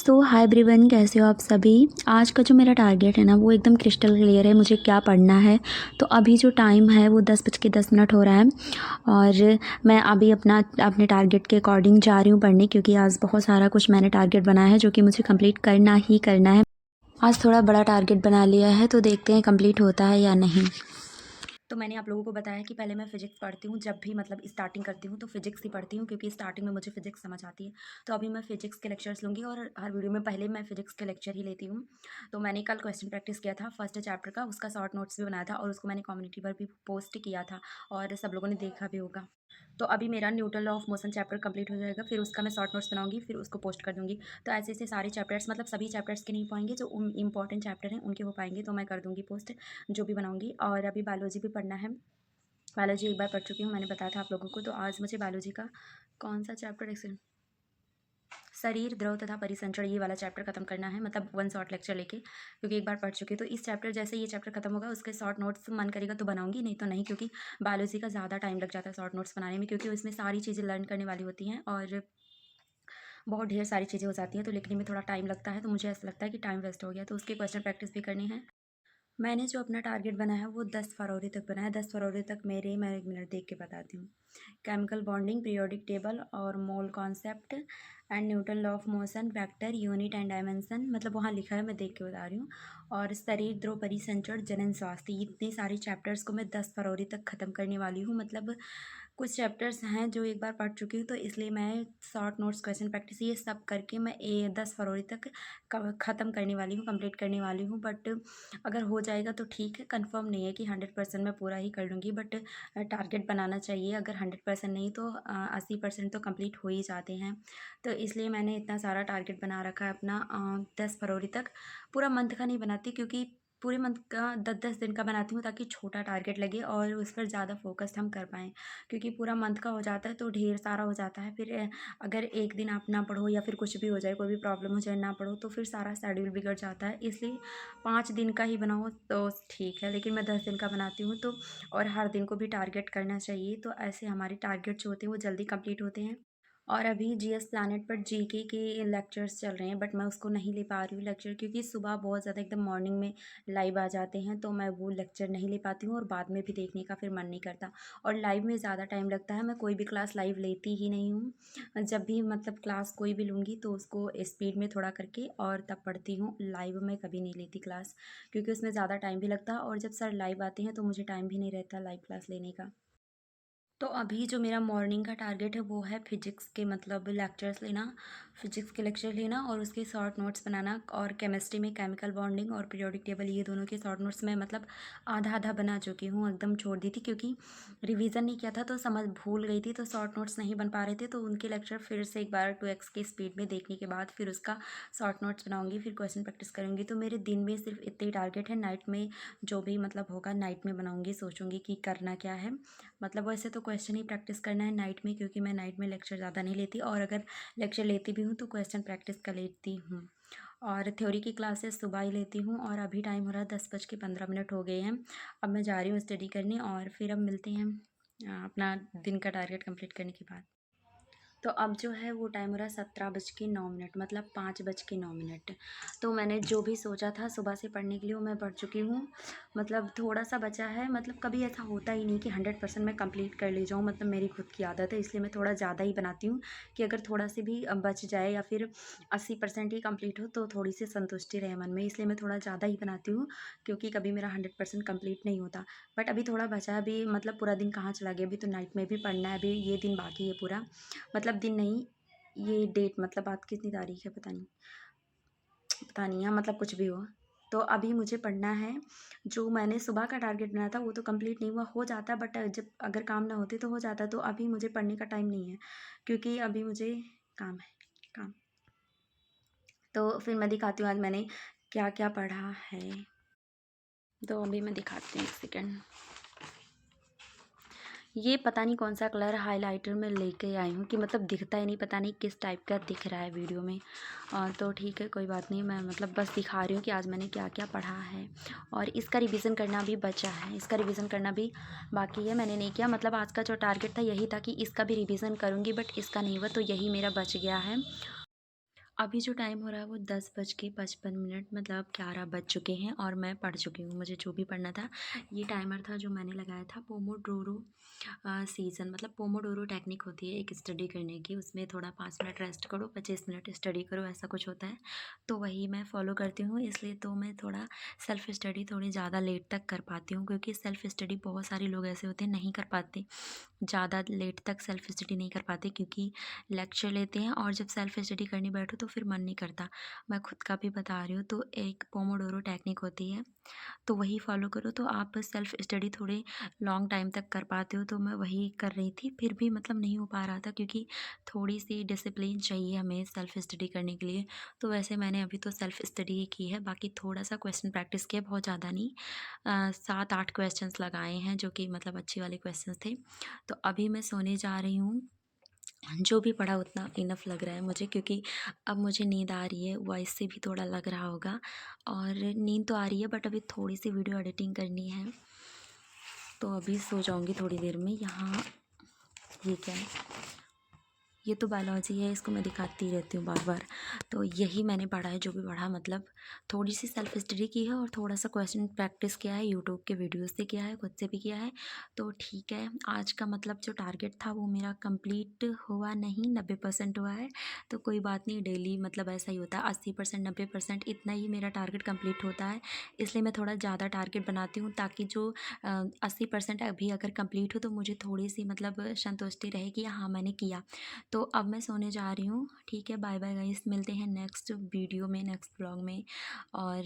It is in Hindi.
सो हाय एवरीवन, कैसे हो आप सभी। आज का जो मेरा टारगेट है ना वो एकदम क्रिस्टल क्लियर है, मुझे क्या पढ़ना है। तो अभी जो टाइम है वो 10:10 हो रहा है और मैं अभी अपने टारगेट के अकॉर्डिंग जा रही हूँ पढ़ने, क्योंकि आज बहुत सारा कुछ मैंने टारगेट बनाया है जो कि मुझे कंप्लीट करना ही करना है। आज थोड़ा बड़ा टारगेट बना लिया है, तो देखते हैं कंप्लीट होता है या नहीं। तो मैंने आप लोगों को बताया कि पहले मैं फ़िज़िक्स पढ़ती हूँ, जब भी मतलब स्टार्टिंग करती हूँ तो फ़िज़िक्स ही पढ़ती हूँ, क्योंकि स्टार्टिंग में मुझे फ़िज़िक्स समझ आती है। तो अभी मैं फ़िज़िक्स के लेक्चर्स लूँगी और हर वीडियो में पहले मैं फ़िज़िक्स के लेक्चर ही लेती हूँ। तो मैंने कल क्वेश्चन प्रैक्टिस किया था फर्स्ट चैप्टर का, उसका शॉर्ट नोट्स भी बनाया था और उसको मैंने कम्युनिटी पर भी पोस्ट किया था और सब लोगों ने देखा भी होगा। तो अभी मेरा Newton law of motion chapter complete हो जाएगा, फिर उसका मैं शॉर्ट नोट्स बनाऊंगी, फिर उसको पोस्ट कर दूंगी। तो ऐसे ऐसे सारे चैप्टर्स, मतलब सभी चैप्टर्स के नहीं पाएंगे, जो इंपॉर्टेंट चैप्टर हैं उनके हो पाएंगे तो मैं कर दूंगी पोस्ट, जो भी बनाऊंगी। और अभी बायोलॉजी भी पढ़ना है। बायोलॉजी एक बार पढ़ चुकी हूँ, मैंने बताया था आप लोगों को। तो आज मुझे बायोलॉजी का कौन सा चैप्टर शरीर, द्रव तथा परिसंचरण, ये वाला चैप्टर खत्म करना है, मतलब वन शॉर्ट लेक्चर लेके, क्योंकि एक बार पढ़ चुकी। तो इस चैप्टर, जैसे ये चैप्टर खत्म होगा उसके शॉर्ट नोट्स मन करेगा तो बनाऊंगी, नहीं तो नहीं, क्योंकि बायोलॉजी का ज़्यादा टाइम लग जाता है शॉर्ट नोट्स बनाने में, क्योंकि उसमें सारी चीज़ें लर्न करने वाली होती हैं और बहुत ढेर सारी चीज़ें हो जाती हैं, तो लिखने में थोड़ा टाइम लगता है। तो मुझे ऐसा लगता है कि टाइम वेस्ट हो गया, तो उसके क्वेश्चन प्रैक्टिस भी करनी है। मैंने जो अपना टारगेट बनाया है वो 10 फरवरी तक बनाया है। 10 फरवरी तक मैं एक मिनट देख के बताती हूँ। केमिकल बॉन्डिंग, पीरियोडिक टेबल और mole concept and Newton law of motion, vector, unit and dimension, मतलब वहाँ लिखा है, मैं देख के बता रही हूँ। और शरीर, द्रव परिसंचरण, जनन स्वास्थ्य, इतने सारे चैप्टर्स को मैं 10 फरवरी तक ख़त्म करने वाली हूँ। मतलब कुछ चैप्टर्स हैं जो एक बार पढ़ चुकी हूँ, तो इसलिए मैं शॉर्ट नोट्स, क्वेश्चन प्रैक्टिस, ये सब करके मैं 10 फरवरी तक ख़त्म करने वाली हूँ, कंप्लीट करने वाली हूँ। बट अगर हो जाएगा तो ठीक है, कंफर्म नहीं है कि 100% मैं पूरा ही कर लूँगी, बट टारगेट बनाना चाहिए। अगर 100% नहीं तो 80% तो कंप्लीट हो ही जाते हैं। तो इसलिए मैंने इतना सारा टारगेट बना रखा है अपना। 10 फरवरी तक पूरा मंथ का नहीं बनाती, क्योंकि पूरे मंथ का 10-10 दिन का बनाती हूँ, ताकि छोटा टारगेट लगे और उस पर ज़्यादा फोकस्ड हम कर पाएँ। क्योंकि पूरा मंथ का हो जाता है तो ढेर सारा हो जाता है, फिर अगर एक दिन आप ना पढ़ो या फिर कुछ भी हो जाए, कोई भी प्रॉब्लम हो जाए, ना पढ़ो, तो फिर सारा शेड्यूल बिगड़ जाता है। इसलिए 5 दिन का ही बनाओ तो ठीक है, लेकिन मैं 10 दिन का बनाती हूँ। तो और हर दिन को भी टारगेट करना चाहिए, तो ऐसे हमारे टारगेट जो होते हैं वो जल्दी कंप्लीट होते हैं। और अभी जीएस प्लैनेट पर जीके के लेक्चर्स चल रहे हैं, बट मैं उसको नहीं ले पा रही हूँ लेक्चर, क्योंकि सुबह बहुत ज़्यादा एकदम मॉर्निंग में लाइव आ जाते हैं, तो मैं वो लेक्चर नहीं ले पाती हूँ और बाद में भी देखने का फिर मन नहीं करता। और लाइव में ज़्यादा टाइम लगता है, मैं कोई भी क्लास लाइव लेती ही नहीं हूँ। जब भी मतलब क्लास कोई भी लूँगी तो उसको स्पीड में थोड़ा करके और तब पढ़ती हूँ। लाइव में कभी नहीं लेती क्लास, क्योंकि उसमें ज़्यादा टाइम भी लगता है, और जब सर लाइव आते हैं तो मुझे टाइम भी नहीं रहता लाइव क्लास लेने का। तो अभी जो मेरा मॉर्निंग का टारगेट है वो है फिजिक्स के, मतलब लेक्चर्स लेना, फिजिक्स के लेक्चर लेना और उसके शॉर्ट नोट्स बनाना। और केमिस्ट्री में केमिकल बॉन्डिंग और पीरियोडिक टेबल, ये दोनों के शॉर्ट नोट्स मैं मतलब आधा आधा बना चुकी हूँ, एकदम छोड़ दी थी, क्योंकि रिवीजन नहीं किया था तो समझ भूल गई थी, तो शॉर्ट नोट्स नहीं बन पा रहे थे। तो उनके लेक्चर फिर से एक बार 2x की स्पीड में देखने के बाद फिर उसका शॉर्ट नोट्स बनाऊंगी, फिर क्वेश्चन प्रैक्टिस करूँगी। तो मेरे दिन में सिर्फ इतने ही टारगेट है, नाइट में जो भी मतलब होगा नाइट में बनाऊँगी, सोचूंगी कि करना क्या है। मतलब वैसे तो क्वेश्चन ही प्रैक्टिस करना है नाइट में, क्योंकि मैं नाइट में लेक्चर ज़्यादा नहीं लेती, और अगर लेक्चर लेती भी हूँ तो क्वेश्चन प्रैक्टिस कर लेती हूँ। और थ्योरी की क्लासेस सुबह ही लेती हूँ। और अभी टाइम हो रहा है 10:15 हो गए हैं। अब मैं जा रही हूँ स्टडी करने, और फिर अब मिलते हैं अपना दिन का टारगेट कंप्लीट करने के बाद। तो अब जो है वो टाइम हो रहा है 17:09, मतलब 5:09। तो मैंने जो भी सोचा था सुबह से पढ़ने के लिए वो मैं पढ़ चुकी हूँ। मतलब थोड़ा सा बचा है, मतलब कभी ऐसा होता ही नहीं कि 100% मैं कंप्लीट कर ले जाऊँ, मतलब मेरी खुद की आदत है, इसलिए मैं थोड़ा ज़्यादा ही बनाती हूँ, कि अगर थोड़ा सी भी बच जाए या फिर 80% ही कंप्लीट हो तो थोड़ी सी संतुष्टि रहे मन में, इसलिए मैं थोड़ा ज़्यादा ही बनाती हूँ, क्योंकि कभी मेरा 100% कंप्लीट नहीं होता। बट अभी थोड़ा बचा है, अभी मतलब पूरा दिन कहाँ चला गया, अभी तो नाइट में भी पढ़ना है, अभी ये दिन बाकी है पूरा, मतलब दिन नहीं, ये डेट, मतलब आज कितनी तारीख है पता नहीं, पता नहीं है, मतलब कुछ भी हो। तो अभी मुझे पढ़ना है। जो मैंने सुबह का टारगेट बनाया था वो तो कंप्लीट नहीं हुआ, हो जाता बट जब अगर काम ना होते तो हो जाता। तो अभी मुझे पढ़ने का टाइम नहीं है, क्योंकि अभी मुझे काम है, काम। तो फिर मैं दिखाती हूँ आज मैंने क्या क्या पढ़ा है। तो अभी मैं दिखाती हूँ, एक सेकेंड। ये पता नहीं कौन सा कलर हाइलाइटर में लेके आई हूँ, कि मतलब दिखता ही नहीं, पता नहीं किस टाइप का दिख रहा है वीडियो में। तो ठीक है, कोई बात नहीं, मैं मतलब बस दिखा रही हूँ कि आज मैंने क्या क्या पढ़ा है। और इसका रिवीजन करना भी बचा है, इसका रिवीजन करना भी बाकी है, मैंने नहीं किया। मतलब आज का जो टारगेट था यही था कि इसका भी रिवीजन करूँगी, बट इसका नहीं हुआ, तो यही मेरा बच गया है। अभी जो टाइम हो रहा है वो 10:55 मतलब 11 बज चुके हैं और मैं पढ़ चुकी हूँ। मुझे जो भी पढ़ना था, ये टाइमर था जो मैंने लगाया था पोमोड्रोरो सीज़न, मतलब पोमोडोरो टेक्निक होती है एक स्टडी करने की। उसमें थोड़ा 5 मिनट रेस्ट करो, 25 मिनट स्टडी करो, ऐसा कुछ होता है। तो वही मैं फ़ॉलो करती हूँ, इसलिए तो मैं थोड़ा सेल्फ़ स्टडी थोड़ी ज़्यादा लेट तक कर पाती हूँ, क्योंकि सेल्फ़ स्टडी बहुत सारे लोग ऐसे होते हैं नहीं कर पाते। ज़्यादा लेट तक सेल्फ़ स्टडी नहीं कर पाते, क्योंकि लेक्चर लेते हैं और जब सेल्फ़ स्टडी करने बैठो तो फिर मन नहीं करता। मैं खुद का भी बता रही हूँ, तो एक पोमोडोरो टेक्निक होती है, तो वही फ़ॉलो करो तो आप सेल्फ़ स्टडी थोड़े लॉन्ग टाइम तक कर पाते हो। तो मैं वही कर रही थी, फिर भी मतलब नहीं हो पा रहा था, क्योंकि थोड़ी-सी डिसिप्लिन चाहिए हमें सेल्फ़ स्टडी करने के लिए। तो वैसे मैंने अभी तो सेल्फ़ स्टडी ही की है, बाकी थोड़ा-सा क्वेश्चन प्रैक्टिस किया, बहुत ज़्यादा नहीं। 7-8 क्वेश्चन्स लगाए हैं जो कि मतलब अच्छे वाले क्वेश्चन्स थे। तो अभी मैं सोने जा रही हूँ। जो भी पढ़ा उतना इनफ लग रहा है मुझे, क्योंकि अब मुझे नींद आ रही है, वॉइस से भी थोड़ा लग रहा होगा। और नींद तो आ रही है, बट अभी थोड़ी-सी वीडियो एडिटिंग करनी है, तो अभी सो जाऊँगी थोड़ी देर में। यहाँ ये क्या है? ये तो बायोलॉजी है, इसको मैं दिखाती रहती हूँ बार-बार। तो यही मैंने पढ़ा है, जो भी पढ़ा, मतलब थोड़ी-सी सेल्फ़ स्टडी की है और थोड़ा-सा क्वेश्चन प्रैक्टिस किया है, यूट्यूब के वीडियो से किया है, खुद से भी किया है। तो ठीक है, आज का मतलब जो टारगेट था वो मेरा कंप्लीट हुआ नहीं, 90% हुआ है। तो कोई बात नहीं, डेली मतलब ऐसा ही होता है, 80% 90% इतना ही मेरा टारगेट कंप्लीट होता है। इसलिए मैं थोड़ा ज़्यादा टारगेट बनाती हूँ, ताकि जो 80% अभी अगर कंप्लीट हो तो मुझे थोड़ी-सी मतलब संतुष्टि रहे कि हाँ, मैंने किया। तो अब मैं सोने जा रही हूँ। ठीक है, बाय बाय गाइस, मिलते हैं नेक्स्ट वीडियो में, नेक्स्ट व्लॉग में। और